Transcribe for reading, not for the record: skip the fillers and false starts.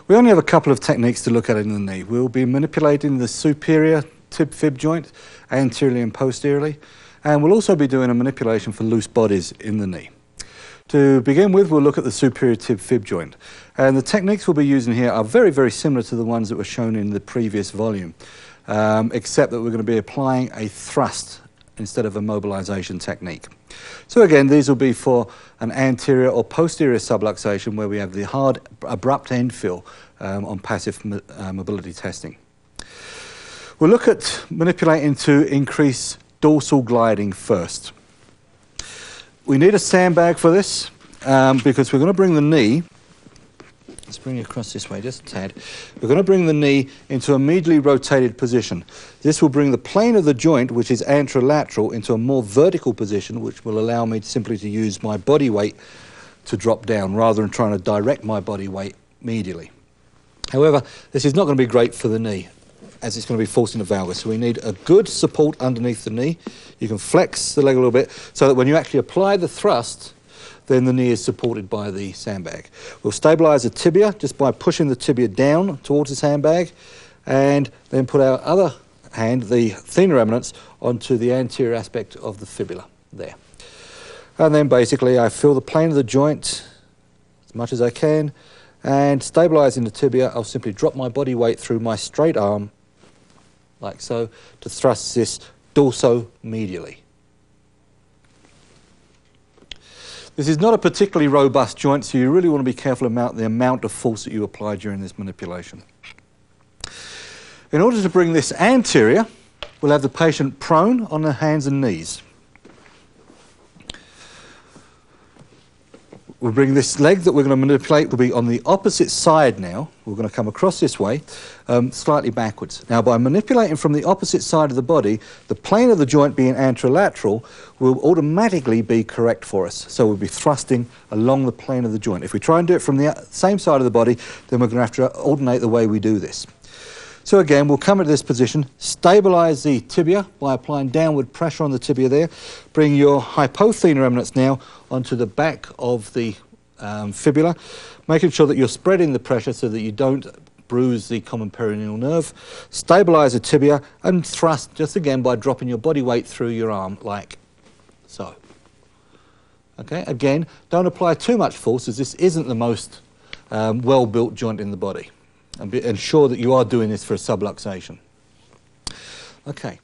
We only have a couple of techniques to look at in the knee. We'll be manipulating the superior tib-fib joint, anteriorly and posteriorly, and we'll also be doing a manipulation for loose bodies in the knee. To begin with, we'll look at the superior tib-fib joint. And the techniques we'll be using here are very, very similar to the ones that were shown in the previous volume, except that we're going to be applying a thrust instead of a mobilization technique. So again, these will be for an anterior or posterior subluxation where we have the hard, abrupt end fill on passive mobility testing. We'll look at manipulating to increase dorsal gliding first. We need a sandbag for this because we're going to bring the knee, let's bring it across this way just a tad, we're going to bring the knee into a medially rotated position. This will bring the plane of the joint, which is anterolateral, into a more vertical position, which will allow me simply to use my body weight to drop down rather than trying to direct my body weight medially. However, this is not going to be great for the knee, as it's going to be forcing the valgus. So we need a good support underneath the knee. You can flex the leg a little bit so that when you actually apply the thrust, then the knee is supported by the sandbag. We'll stabilise the tibia just by pushing the tibia down towards the sandbag and then put our other hand, the thenar eminence, onto the anterior aspect of the fibula there. And then basically I feel the plane of the joint as much as I can, and stabilising the tibia, I'll simply drop my body weight through my straight arm like so, to thrust this dorso-medially. This is not a particularly robust joint, so you really want to be careful about the amount of force that you apply during this manipulation. In order to bring this anterior, we'll have the patient prone on their hands and knees. We'll bring this leg that we're going to manipulate will be on the opposite side now. We're going to come across this way, slightly backwards. Now, by manipulating from the opposite side of the body, the plane of the joint being anterolateral will automatically be correct for us. So we'll be thrusting along the plane of the joint. If we try and do it from the same side of the body, then we're going to have to alternate the way we do this. So again, we'll come into this position, stabilise the tibia by applying downward pressure on the tibia there. Bring your hypothenar eminence now onto the back of the fibula, making sure that you're spreading the pressure so that you don't bruise the common peroneal nerve. Stabilise the tibia and thrust just again by dropping your body weight through your arm like so. Okay, again, don't apply too much force as this isn't the most well-built joint in the body. And ensure that you are doing this for a subluxation. Okay.